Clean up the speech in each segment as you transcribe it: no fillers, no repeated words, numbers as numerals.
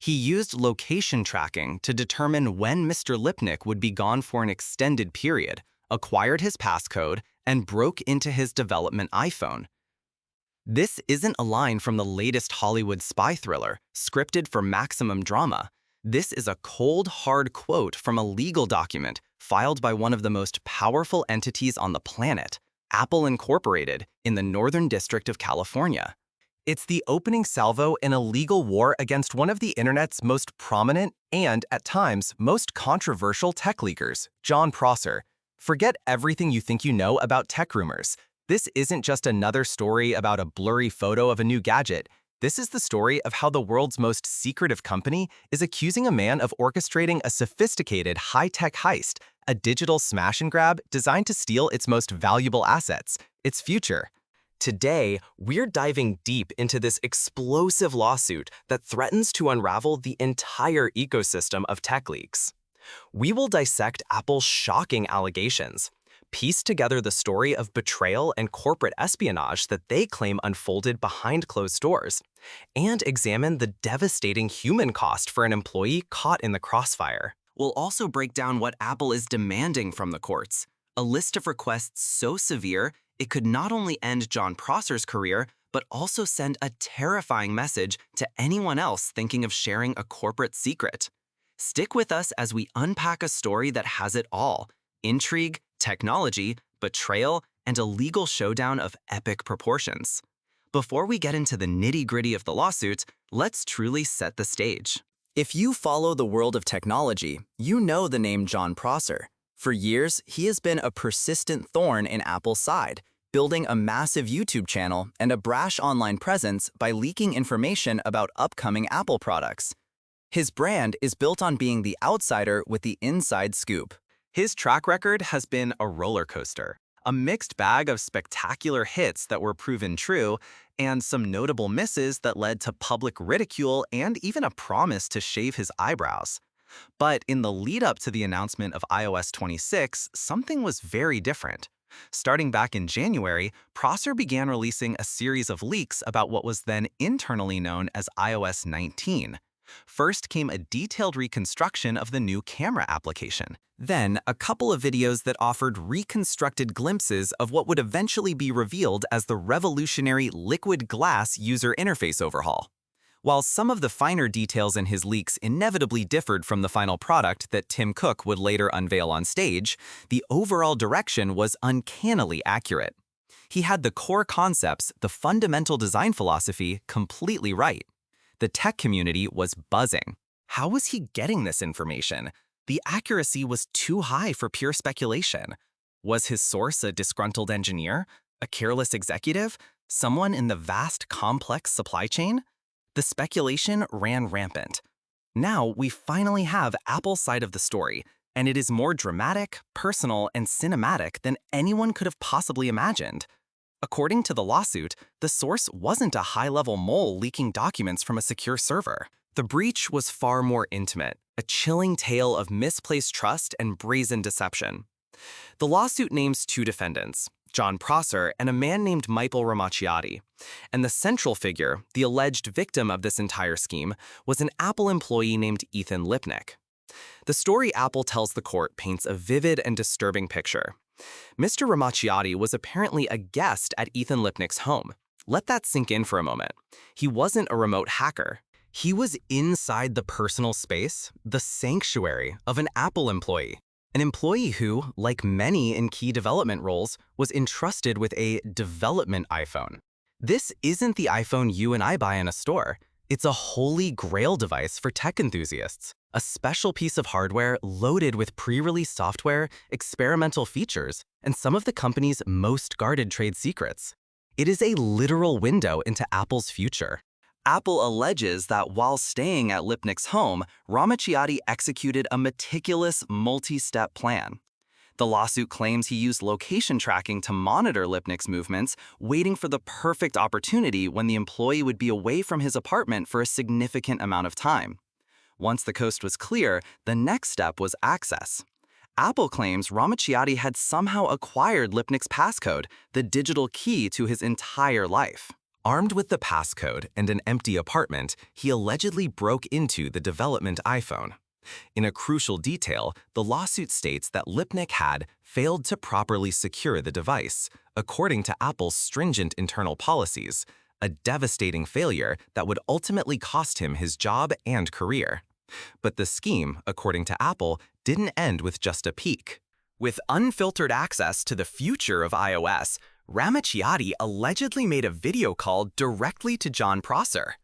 He used location tracking to determine when Mr. Lipnick would be gone for an extended period, acquired his passcode, and broke into his development iPhone. This isn't a line from the latest Hollywood spy thriller, scripted for maximum drama. This is a cold, hard quote from a legal document filed by one of the most powerful entities on the planet, Apple Incorporated, in the Northern District of California. It's the opening salvo in a legal war against one of the internet's most prominent and, at times, most controversial tech leakers, Jon Prosser. Forget everything you think you know about tech rumors. This isn't just another story about a blurry photo of a new gadget. This is the story of how the world's most secretive company is accusing a man of orchestrating a sophisticated high-tech heist, a digital smash and grab designed to steal its most valuable assets, its future. Today, we're diving deep into this explosive lawsuit that threatens to unravel the entire ecosystem of tech leaks. We will dissect Apple's shocking allegations, piece together the story of betrayal and corporate espionage that they claim unfolded behind closed doors, and examine the devastating human cost for an employee caught in the crossfire. We'll also break down what Apple is demanding from the courts, a list of requests so severe it could not only end Jon Prosser's career, but also send a terrifying message to anyone else thinking of sharing a corporate secret. Stick with us as we unpack a story that has it all: intrigue, technology, betrayal, and a legal showdown of epic proportions. Before we get into the nitty-gritty of the lawsuit, let's truly set the stage. If you follow the world of technology, you know the name Jon Prosser. For years, he has been a persistent thorn in Apple's side, building a massive YouTube channel and a brash online presence by leaking information about upcoming Apple products. His brand is built on being the outsider with the inside scoop. His track record has been a roller coaster, a mixed bag of spectacular hits that were proven true, and some notable misses that led to public ridicule and even a promise to shave his eyebrows. But in the lead-up to the announcement of iOS 26, something was very different. Starting back in January, Prosser began releasing a series of leaks about what was then internally known as iOS 19. First came a detailed reconstruction of the new camera application. Then, a couple of videos that offered reconstructed glimpses of what would eventually be revealed as the revolutionary liquid glass user interface overhaul. While some of the finer details in his leaks inevitably differed from the final product that Tim Cook would later unveil on stage, the overall direction was uncannily accurate. He had the core concepts, the fundamental design philosophy, completely right. The tech community was buzzing. How was he getting this information? The accuracy was too high for pure speculation. Was his source a disgruntled engineer? A careless executive? Someone in the vast, complex supply chain? The speculation ran rampant. Now we finally have Apple's side of the story, and it is more dramatic, personal, and cinematic than anyone could have possibly imagined. According to the lawsuit, the source wasn't a high-level mole leaking documents from a secure server. The breach was far more intimate, a chilling tale of misplaced trust and brazen deception. The lawsuit names two defendants, Jon Prosser and a man named Michael Ramacciati. And the central figure, the alleged victim of this entire scheme, was an Apple employee named Ethan Lipnick. The story Apple tells the court paints a vivid and disturbing picture. Mr. Ramacciati was apparently a guest at Ethan Lipnick's home. Let that sink in for a moment. He wasn't a remote hacker. He was inside the personal space, the sanctuary of an Apple employee. An employee who, like many in key development roles, was entrusted with a development iPhone. This isn't the iPhone you and I buy in a store. It's a holy grail device for tech enthusiasts, a special piece of hardware loaded with pre-release software, experimental features, and some of the company's most guarded trade secrets. It is a literal window into Apple's future. Apple alleges that while staying at Lipnick's home, Ramacciati executed a meticulous, multi-step plan. The lawsuit claims he used location tracking to monitor Lipnick's movements, waiting for the perfect opportunity when the employee would be away from his apartment for a significant amount of time. Once the coast was clear, the next step was access. Apple claims Ramacciati had somehow acquired Lipnick's passcode, the digital key to his entire life. Armed with the passcode and an empty apartment, he allegedly broke into the development iPhone. In a crucial detail, the lawsuit states that Lipnick had failed to properly secure the device, according to Apple's stringent internal policies, a devastating failure that would ultimately cost him his job and career. But the scheme, according to Apple, didn't end with just a peek. With unfiltered access to the future of iOS, Ramacciati allegedly made a video call directly to Jon Prosser.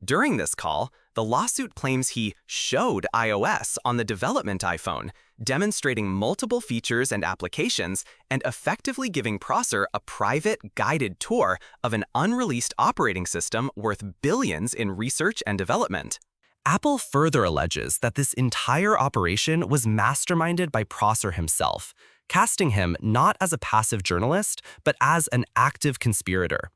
During this call, the lawsuit claims he showed iOS on the development iPhone, demonstrating multiple features and applications and effectively giving Prosser a private, guided tour of an unreleased operating system worth billions in research and development. Apple further alleges that this entire operation was masterminded by Prosser himself, casting him not as a passive journalist, but as an active conspirator.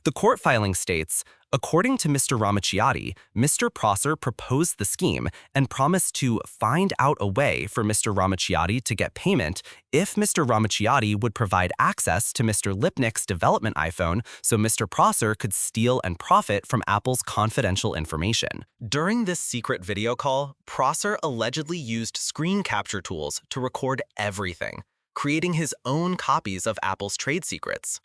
The court filing states, according to Mr. Ramacciati, Mr. Prosser proposed the scheme and promised to find out a way for Mr. Ramacciati to get payment if Mr. Ramacciati would provide access to Mr. Lipnick's development iPhone so Mr. Prosser could steal and profit from Apple's confidential information. During this secret video call, Prosser allegedly used screen capture tools to record everything, creating his own copies of Apple's trade secrets.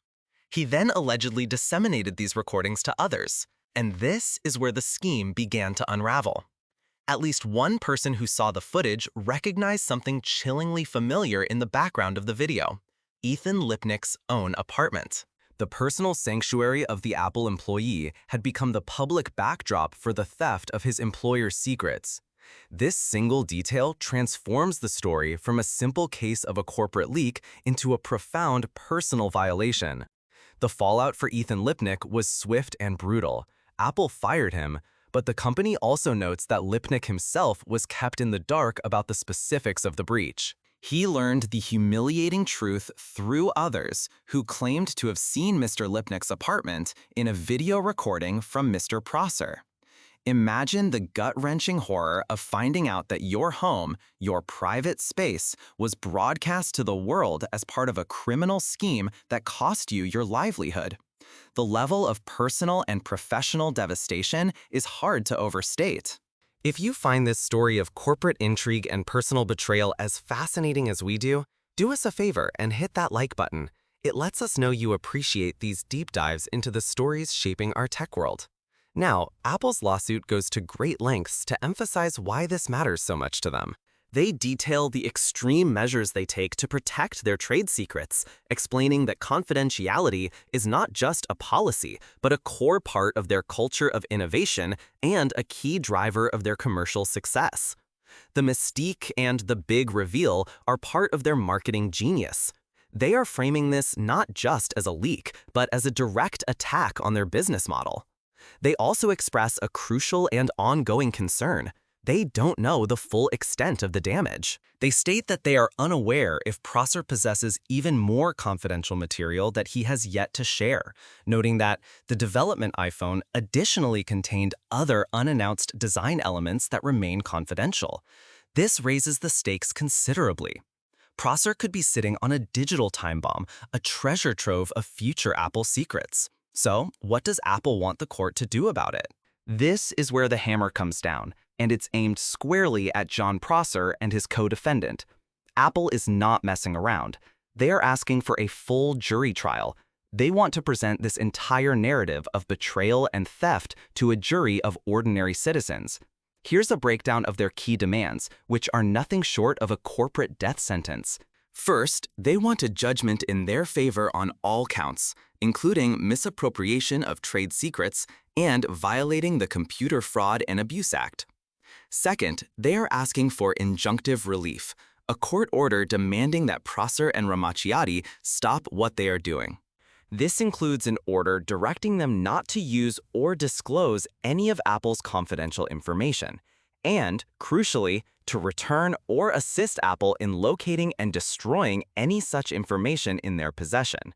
He then allegedly disseminated these recordings to others, and this is where the scheme began to unravel. At least one person who saw the footage recognized something chillingly familiar in the background of the video: Ethan Lipnick's own apartment. The personal sanctuary of the Apple employee had become the public backdrop for the theft of his employer's secrets. This single detail transforms the story from a simple case of a corporate leak into a profound personal violation. The fallout for Ethan Lipnick was swift and brutal. Apple fired him, but the company also notes that Lipnick himself was kept in the dark about the specifics of the breach. He learned the humiliating truth through others who claimed to have seen Mr. Lipnick's apartment in a video recording from Mr. Prosser. Imagine the gut-wrenching horror of finding out that your home, your private space, was broadcast to the world as part of a criminal scheme that cost you your livelihood. The level of personal and professional devastation is hard to overstate. If you find this story of corporate intrigue and personal betrayal as fascinating as we do us a favor and hit that like button. It lets us know you appreciate these deep dives into the stories shaping our tech world. Now, Apple's lawsuit goes to great lengths to emphasize why this matters so much to them. They detail the extreme measures they take to protect their trade secrets, explaining that confidentiality is not just a policy, but a core part of their culture of innovation and a key driver of their commercial success. The mystique and the big reveal are part of their marketing genius. They are framing this not just as a leak, but as a direct attack on their business model. They also express a crucial and ongoing concern. They don't know the full extent of the damage. They state that they are unaware if Prosser possesses even more confidential material that he has yet to share, noting that the development iPhone additionally contained other unannounced design elements that remain confidential. This raises the stakes considerably. Prosser could be sitting on a digital time bomb, a treasure trove of future Apple secrets. So, what does Apple want the court to do about it? This is where the hammer comes down, and it's aimed squarely at Jon Prosser and his co-defendant. Apple is not messing around. They are asking for a full jury trial. They want to present this entire narrative of betrayal and theft to a jury of ordinary citizens. Here's a breakdown of their key demands, which are nothing short of a corporate death sentence. First, they want a judgment in their favor on all counts, including misappropriation of trade secrets and violating the Computer Fraud and Abuse Act. Second, they are asking for injunctive relief, a court order demanding that Prosser and Ramacciati stop what they are doing. This includes an order directing them not to use or disclose any of Apple's confidential information, and, crucially, to return or assist Apple in locating and destroying any such information in their possession.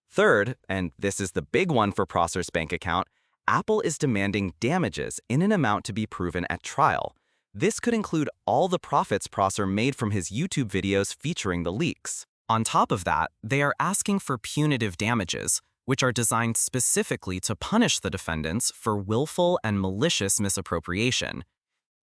Third, and this is the big one for Prosser's bank account, Apple is demanding damages in an amount to be proven at trial. This could include all the profits Prosser made from his YouTube videos featuring the leaks. On top of that, they are asking for punitive damages, which are designed specifically to punish the defendants for willful and malicious misappropriation.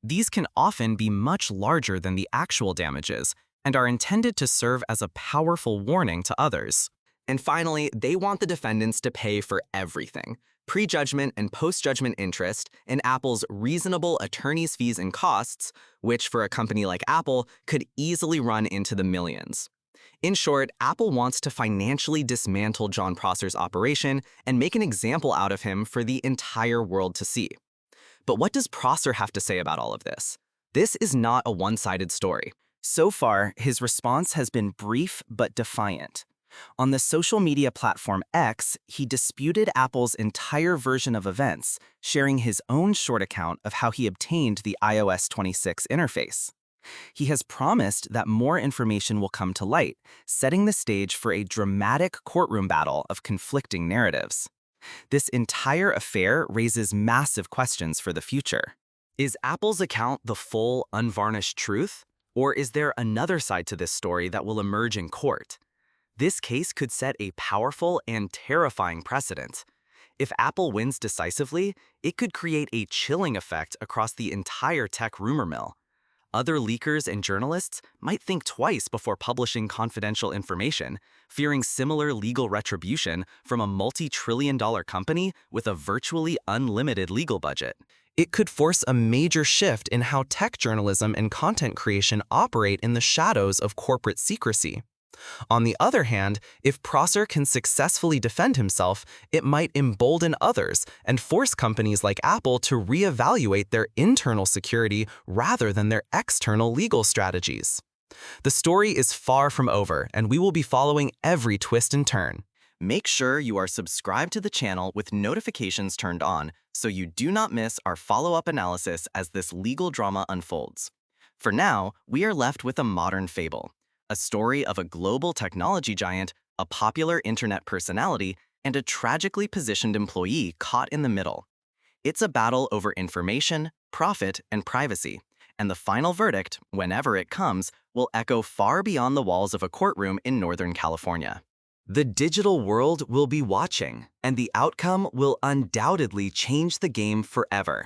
These can often be much larger than the actual damages and are intended to serve as a powerful warning to others. And finally, they want the defendants to pay for everything: prejudgment and post-judgment interest, and Apple's reasonable attorney's fees and costs, which for a company like Apple could easily run into the millions. In short, Apple wants to financially dismantle Jon Prosser's operation and make an example out of him for the entire world to see. But what does Prosser have to say about all of this? This is not a one-sided story. So far, his response has been brief but defiant. On the social media platform X, he disputed Apple's entire version of events, sharing his own short account of how he obtained the iOS 26 interface. He has promised that more information will come to light, setting the stage for a dramatic courtroom battle of conflicting narratives. This entire affair raises massive questions for the future. Is Apple's account the full, unvarnished truth? Or is there another side to this story that will emerge in court? This case could set a powerful and terrifying precedent. If Apple wins decisively, it could create a chilling effect across the entire tech rumor mill. Other leakers and journalists might think twice before publishing confidential information, fearing similar legal retribution from a multi-trillion-dollar company with a virtually unlimited legal budget. It could force a major shift in how tech journalism and content creation operate in the shadows of corporate secrecy. On the other hand, if Prosser can successfully defend himself, it might embolden others and force companies like Apple to reevaluate their internal security rather than their external legal strategies. The story is far from over, and we will be following every twist and turn. Make sure you are subscribed to the channel with notifications turned on so you do not miss our follow-up analysis as this legal drama unfolds. For now, we are left with a modern fable. A story of a global technology giant, a popular internet personality, and a tragically positioned employee caught in the middle. It's a battle over information, profit, and privacy, and the final verdict, whenever it comes, will echo far beyond the walls of a courtroom in Northern California. The digital world will be watching, and the outcome will undoubtedly change the game forever.